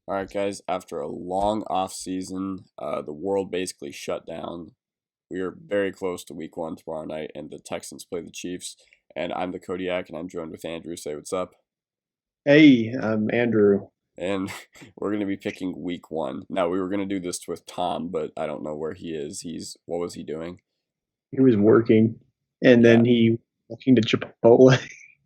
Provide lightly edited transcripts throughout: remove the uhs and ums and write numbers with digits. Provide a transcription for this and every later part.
All right, guys. After a long off season, the world basically shut down. We are very close to week one tomorrow night, and the Texans play the Chiefs. And I'm the Kodiak, and I'm joined with Andrew. Say what's up. Hey, I'm Andrew. And we're going to be picking week one. Now, we were going to do this with Tom, but I don't know where he is. What was he doing? He was working, and Yeah, then he walking to Chipotle.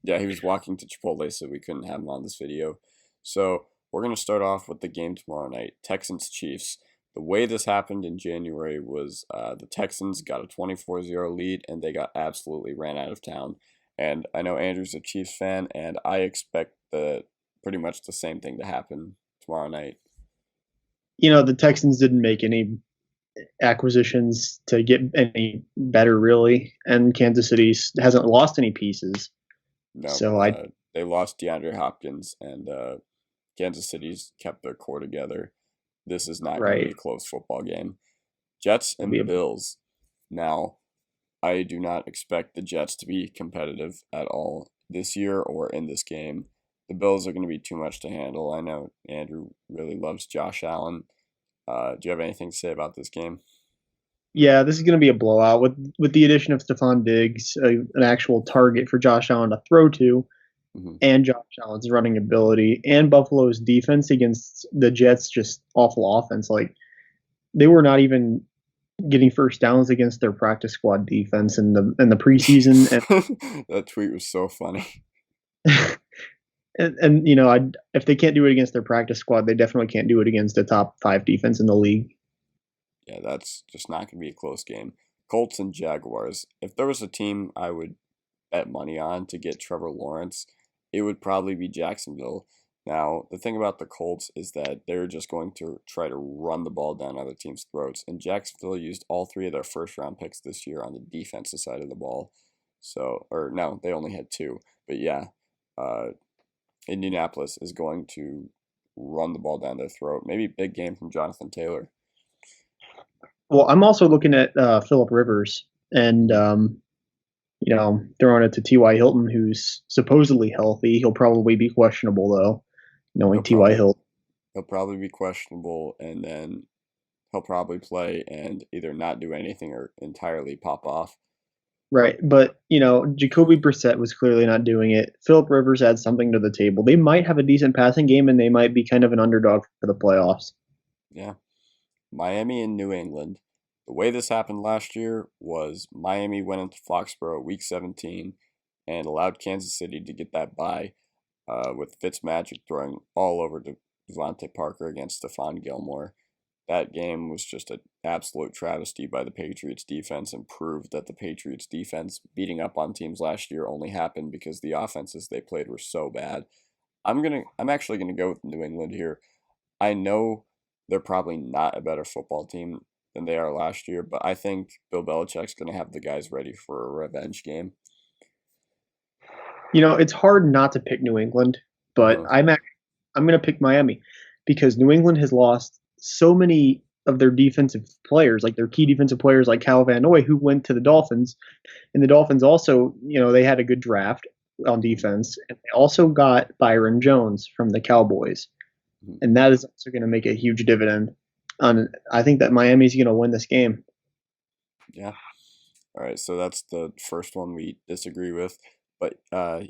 yeah, he was walking to Chipotle, so we couldn't have him on this video. So we're going to start off with the game tomorrow night, Texans Chiefs. The way this happened in January was the Texans got a 24-0 lead, and they got absolutely ran out of town. And I know Andrew's a Chiefs fan, and I expect pretty much the same thing to happen tomorrow night. The Texans didn't make any acquisitions to get any better, really, and Kansas City hasn't lost any pieces. No, So I, they lost DeAndre Hopkins, and Kansas City's kept their core together. This is not going to be right, a close football game. Jets it'll be and Bills. Now, I do not expect the Jets to be competitive at all this year or in this game. The Bills are going to be too much to handle. I know Andrew really loves Josh Allen. Do you have anything to say about this game? yeah, this is going to be a blowout with the addition of Stephon Diggs, an actual target for Josh Allen to throw to, Hmm. and Josh Allen's running ability, and Buffalo's defense against the Jets, just awful offense. Like they were not even getting first downs against their practice squad defense in the preseason, That tweet was so funny. and if they can't do it against their practice squad, they definitely can't do it against a top five defense in the league. Yeah, that's just not going to be a close game. Colts and Jaguars. If there was a team I would bet money on to get Trevor Lawrence, it would probably be Jacksonville. Now, the thing about the Colts is that they're just going to try to run the ball down other teams' throats, and Jacksonville used all three of their first round picks this year on the defensive side of the ball. So, or no, they only had two. But yeah, uh, Indianapolis is going to run the ball down their throat. Maybe big game from Jonathan Taylor. Well, I'm also looking at Philip Rivers and Mhm. throwing it to T.Y. Hilton, who's supposedly healthy. He'll probably be questionable though, He'll knowing T.Y. probably Hilton. he'll probably be questionable, and then he'll probably play and either not do anything or entirely pop off. Right, but Jacoby Brissett was clearly not doing it. Philip Rivers adds something to the table. They might have a decent passing game, and they might be kind of an underdog for the playoffs. Yeah. Miami and New England. The way this happened last year was Miami went into Foxborough week 17 and allowed Kansas City to get that bye with Fitzmagic throwing all over Devontae Parker against Stephon Gilmore. That game was just an absolute travesty by the Patriots defense and proved that the Patriots defense beating up on teams last year only happened because the offenses they played were so bad. I'm actually gonna go with New England here. I know they're probably not a better football team than they are last year, but I think Bill Belichick's gonna have the guys ready for a revenge game. It's hard not to pick New England, but Uh-huh. I'm going to pick Miami because New England has lost so many of their defensive players, like their key defensive players, like Cal Van Noy, who went to the Dolphins, and the Dolphins also, they had a good draft on Mhm. defense, and they also got Byron Jones from the Cowboys, Mhm. and that is also going to make a huge dividend. I think that Miami's going to win this game. Yeah. All right, so that's the first one we disagree with. But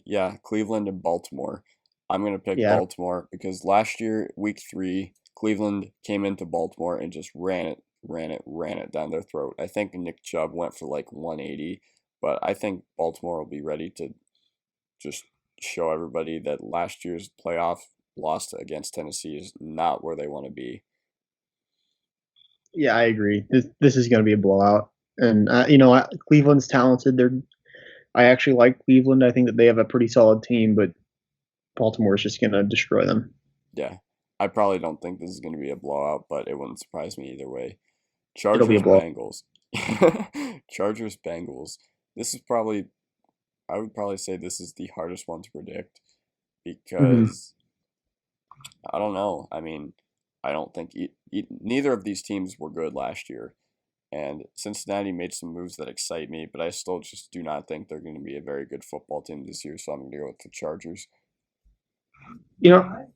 yeah, Cleveland and Baltimore. I'm gonna pick Yeah, Baltimore because last year, week three, Cleveland came into Baltimore and just ran it down their throat. I think Nick Chubb went for like 180, but I think Baltimore will be ready to just show everybody that last year's playoff loss against Tennessee is not where they want to be. yeah, I agree. This is going to be a blowout, and Cleveland's talented. I actually like Cleveland. I think that they have a pretty solid team, but Baltimore is just going to destroy them. Yeah, I probably don't think this is going to be a blowout, but it wouldn't surprise me either way. It'll be a Chargers blowout. Bengals. Chargers Bengals. This is probably I would probably say this is the hardest one to predict Hmm. because I don't know. I mean, I don't think neither of these teams were good last year, and Cincinnati made some moves that excite me, but I still just do not think they're going to be a very good football team this year. So I'm going to go with the Chargers. You know,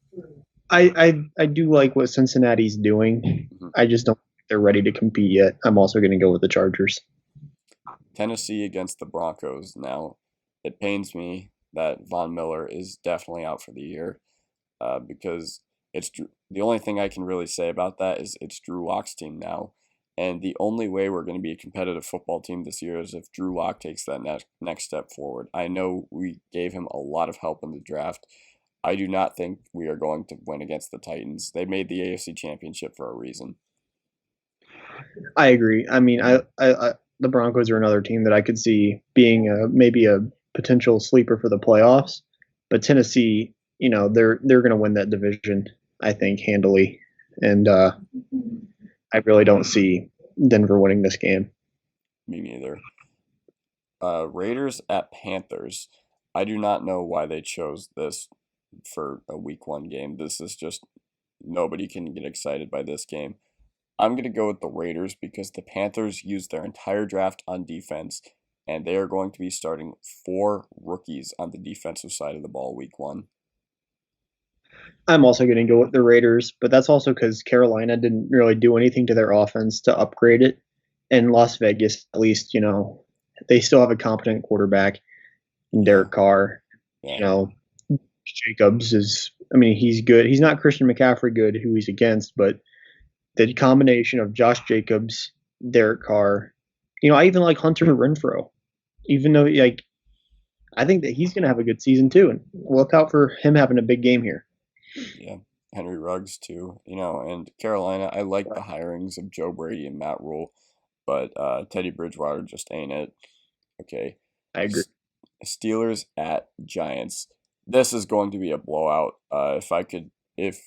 I do like what Cincinnati's doing. Mhm. I just don't think they're ready to compete yet. I'm also going to go with the Chargers. Tennessee against the Broncos. Now, it pains me that Von Miller is definitely out for the year because the only thing I can really say about that is it's Drew Lock's team now. And the only way we're going to be a competitive football team this year is if Drew Lock takes that next step forward. I know we gave him a lot of help in the draft. I do not think we are going to win against the Titans. They made the AFC Championship for a reason. I agree. I mean, the Broncos are another team that I could see being maybe a potential sleeper for the playoffs. But Tennessee, they're going to win that division, I think, handily. And I really don't see Denver winning this game. Me neither. Raiders at Panthers. I do not know why they chose this for a week one game. This is just nobody can get excited by this game. I'm going to go with the Raiders because the Panthers used their entire draft on defense, and they are going to be starting four rookies on the defensive side of the ball week one. I'm also going to go with the Raiders, but that's also because Carolina didn't really do anything to their offense to upgrade it. And Las Vegas, at least, they still have a competent quarterback in Yeah, Derek Carr. yeah. You know, Jacobs is, I mean, he's good. He's not Christian McCaffrey good, who he's against, but the combination of Josh Jacobs, Derek Carr, I even like Hunter Renfro, even though, like, I think that he's going to have a good season too. And look out for him having a big game here. Yeah, Henry Ruggs too. And Carolina, I like the hirings of Joe Brady and Matt Rule, but Teddy Bridgewater just ain't it. Okay, I agree. Steelers at Giants. This is going to be a blowout. If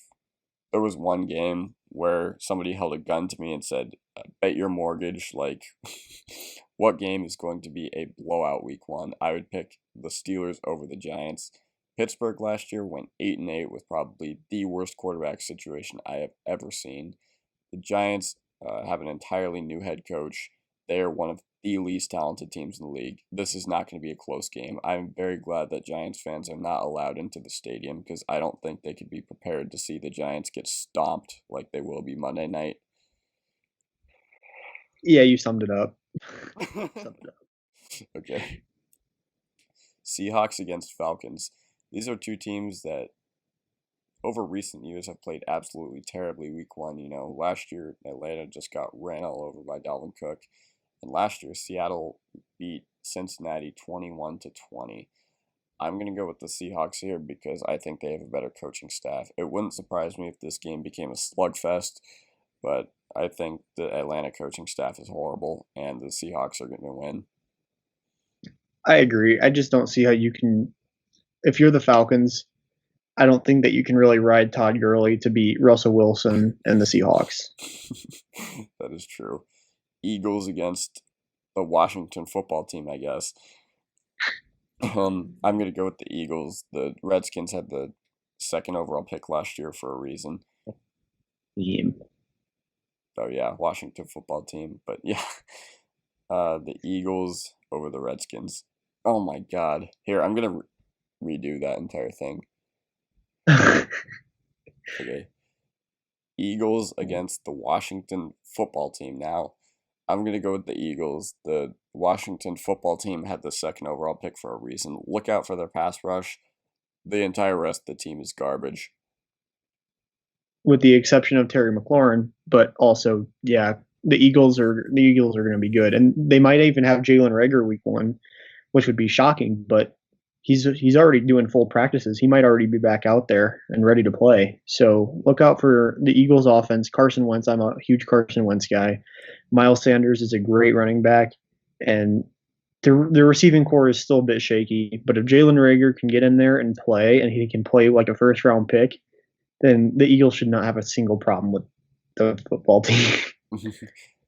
there was one game where somebody held a gun to me and said, "Bet your mortgage," like, what game is going to be a blowout week one? I would pick the Steelers over the Giants. Pittsburgh last year went 8-8 with probably the worst quarterback situation I have ever seen. The Giants have an entirely new head coach. They are one of the least talented teams in the league. This is not going to be a close game. I'm very glad that Giants fans are not allowed into the stadium because I don't think they could be prepared to see the Giants get stomped like they will be Monday night. Yeah, you summed it up. Summed it up. Okay. Seahawks against Falcons. These are two teams that over recent years have played absolutely terribly week one. Last year Atlanta just got ran all over by Dalvin Cook. And last year Seattle beat Cincinnati 21 to 20. I'm going to go with the Seahawks here because I think they have a better coaching staff. It wouldn't surprise me if this game became a slugfest, but I think the Atlanta coaching staff is horrible and the Seahawks are going to win. I agree. I just don't see how you can, if you're the Falcons, I don't think that you can really ride Todd Gurley to beat Russell Wilson and the Seahawks. That is true. Eagles against the Washington football team, I guess. I'm gonna go with the Eagles. The Redskins had the second overall pick last year for a reason. Team. Oh yeah, Washington football team. But yeah, the Eagles over the Redskins. Oh my God! Here, I'm gonna redo that entire thing. Okay, Eagles against the Washington football team. Now, I'm gonna go with the Eagles. The Washington football team had the second overall pick for a reason. Look out for their pass rush. The entire rest of the team is garbage. With the exception of Terry McLaurin, but also, yeah, the Eagles are going to be good, and they might even have Jalen Reagor week one, which would be shocking. But he's already doing full practices. He might already be back out there and ready to play. So look out for the Eagles offense. Carson Wentz, I'm a huge Carson Wentz guy. Miles Sanders is a great running back, and the receiving core is still a bit shaky. But if Jalen Reagor can get in there and play, and he can play like a first round pick, then the Eagles should not have a single problem with the football team.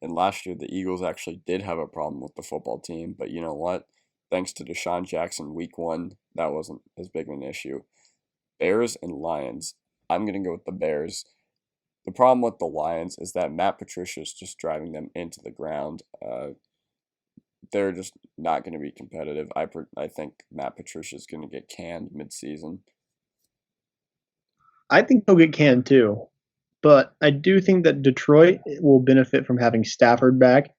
And last year, the Eagles actually did have a problem with the football team, but you know what? Thanks to Deshaun Jackson week one, that wasn't as big of an issue. Bears and Lions. I'm going to go with the Bears. The problem with the Lions is that Matt Patricia is just driving them into the ground. They're just not going to be competitive. I think Matt Patricia is going to get canned midseason. I think they'll get canned too. But I do think that Detroit will benefit from having Stafford back.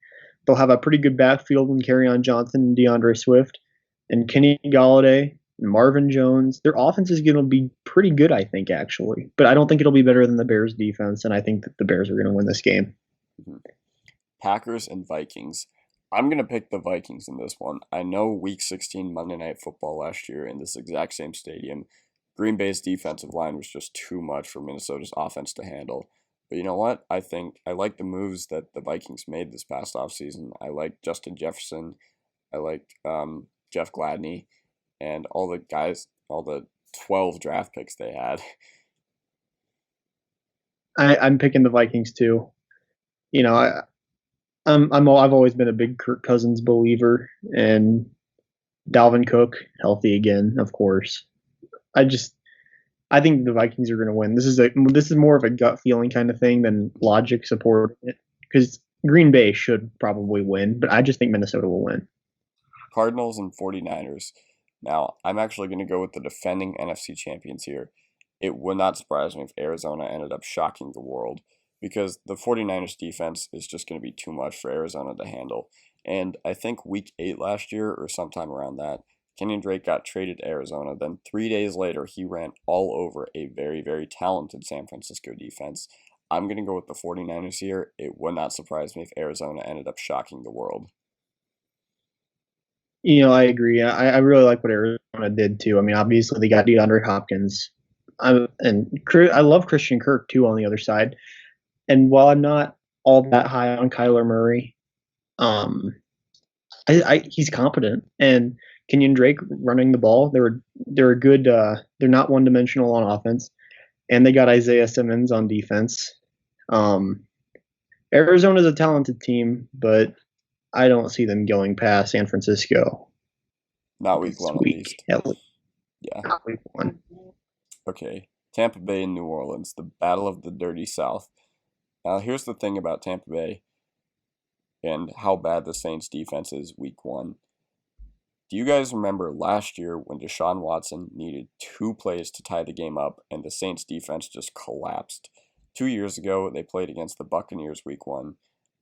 They'll have a pretty good backfield in on Johnson and DeAndre Swift and Kenny Galladay and Marvin Jones. Their offense is going to be pretty good, I think, actually. But I don't think it'll be better than the Bears' defense, and I think that the Bears are going to win this game. Mhm. Packers and Vikings. I'm going to pick the Vikings in this one. I know Week 16 Monday Night Football last year in this exact same stadium, Green Bay's defensive line was just too much for Minnesota's offense to handle. But you know what? I think I like the moves that the Vikings made this past offseason. I like Justin Jefferson. I like Jeff Gladney and all the guys, all the 12 draft picks they had. I'm picking the Vikings too. You know, I've always been a big Kirk Cousins believer, and Dalvin Cook healthy again, of course. I just I think the Vikings are going to win. This is more of a gut feeling kind of thing than logic supporting it, because Green Bay should probably win, but I just think Minnesota will win. Cardinals and 49ers. Now, I'm actually going to go with the defending NFC champions here. It would not surprise me if Arizona ended up shocking the world because the 49ers defense is just going to be too much for Arizona to handle. And I think week 8 last year, or sometime around that, Kenyon Drake got traded to Arizona. Then 3 days later, he ran all over a very, very talented San Francisco defense. I'm going to go with the 49ers here. It would not surprise me if Arizona ended up shocking the world. I agree. I really like what Arizona did too. I mean, obviously they got DeAndre Hopkins, I love Christian Kirk too on the other side. And while I'm not all that high on Kyler Murray, um, he's competent. And Kenyon Drake running the ball, they're a good. They're not one dimensional on offense, and they got Isaiah Simmons on defense. Um, Arizona's a talented team, but I don't see them going past San Francisco Not week this one, at week. least. At least Yeah. not week one. Okay. Tampa Bay and New Orleans, the battle of the dirty South. Now, here's the thing about Tampa Bay and how bad the Saints defense is week one. Do you guys remember last year when Deshaun Watson needed 2 plays to tie the game up and the Saints defense just collapsed? 2 years ago, they played against the Buccaneers week one,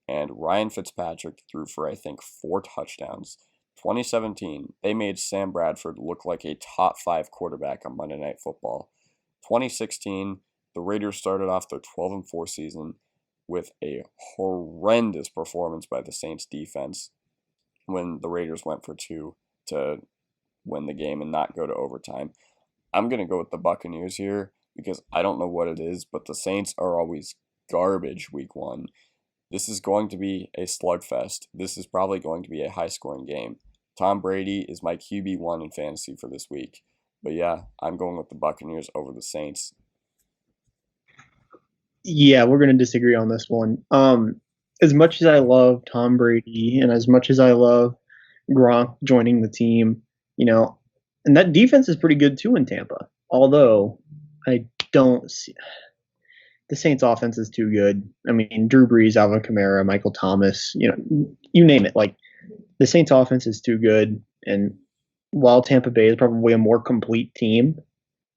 and Ryan Fitzpatrick threw for, I think, 4 touchdowns. 2017, they made Sam Bradford look like a top 5 quarterback on Monday Night Football. 2016, the Raiders started off their 12-4 season with a horrendous performance by the Saints defense when the Raiders went for 2 to win the game and not go to overtime. I'm going to go with the Buccaneers here because I don't know what it is, but the Saints are always garbage week one. This is going to be a slugfest. This is probably going to be a high scoring game. Tom Brady is my QB1 in fantasy for this week. But yeah, I'm going with the Buccaneers over the Saints. Yeah, we're going to disagree on this one. As much as I love Tom Brady and as much as I love Gronk joining the team, and that defense is pretty good too in Tampa. Although I don't see the Saints offense is too good. I mean, Drew Brees, Alvin Kamara, Michael Thomas, you name it. Like the Saints offense is too good. And while Tampa Bay is probably a more complete team,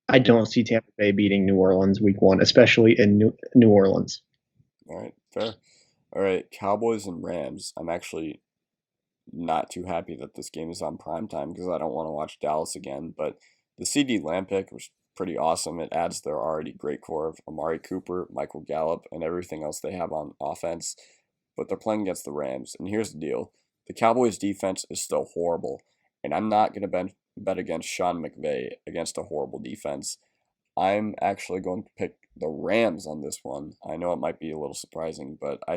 I don't see Tampa Bay beating New Orleans week one, especially in New Orleans. All right, fair. All right, Cowboys and Rams. I'm actually not too happy that this game is on prime time because I don't want to watch Dallas again. But the CD Lamb pick was pretty awesome. It adds their already great core of Amari Cooper, Michael Gallup, and everything else they have on offense. But they're playing against the Rams. And here's the deal the Cowboys' defense is still horrible. And I'm not going to bet against Sean McVay against a horrible defense. I'm actually going to pick the Rams on this one. I know it might be a little surprising, but I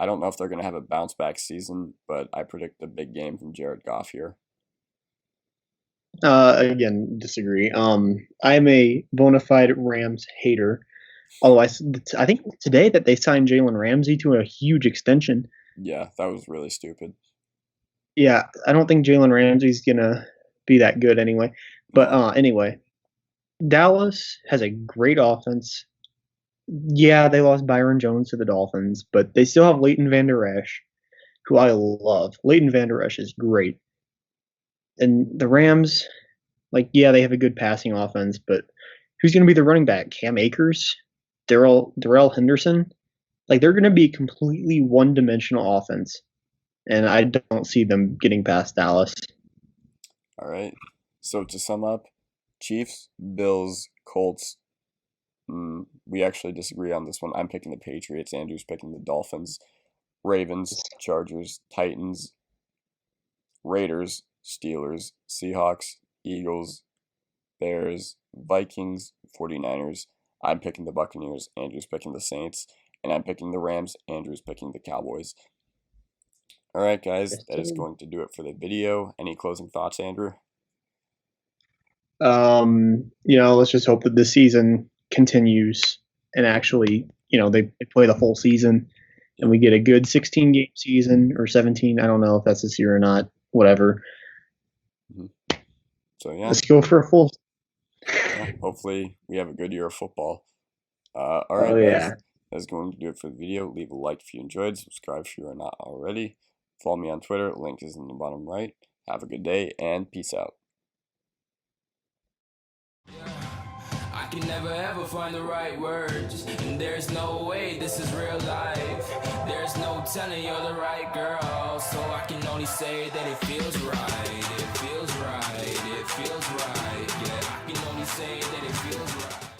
don't know if they're going to have a bounce back season, but I predict the big game from Jared Goff here. Again, disagree. I'm a bona fide Rams hater. Although I think today that they signed Jalen Ramsey to a huge extension. Yeah, that was really stupid. Yeah, I don't think Jalen Ramsey's gonna be that good anyway. But No. anyway, Dallas has a great offense. Yeah, they lost Byron Jones to the Dolphins, but they still have Leighton Vander Esch, who I love. Leighton Vander Esch is great. And the Rams, like, yeah, they have a good passing offense, but who's going to be the running back? Cam Akers, Darrell Henderson. Like they're going to be completely one-dimensional offense, and I don't see them getting past Dallas. All right. So to sum up, Chiefs, Bills, Colts. We actually disagree on this one. I'm picking the Patriots. Andrew's picking the Dolphins. Ravens, Chargers, Titans, Raiders, Steelers, Seahawks, Eagles, Bears, Vikings, 49ers. I'm picking the Buccaneers. Andrew's picking the Saints. And I'm picking the Rams. Andrew's picking the Cowboys. All right, guys, that is going to do it for the video. Any closing thoughts, Andrew? Let's just hope that this season continues and actually, they play the full season and we get a good 16 game season or 17. I don't know if that's this year or not, whatever. So, yeah. Let's go for a full. Yeah, hopefully we have a good year of football. All right, guys. That's going to do it for the video. Leave a like if you enjoyed. Subscribe if you are not already. Follow me on Twitter. Link is in the bottom right. Have a good day and peace out. I can never ever find the right words, and there's no way this is real life. There's no telling you're the right girl, so I can only say that it feels right. It feels right. It feels right. Yeah, I can only say that it feels right.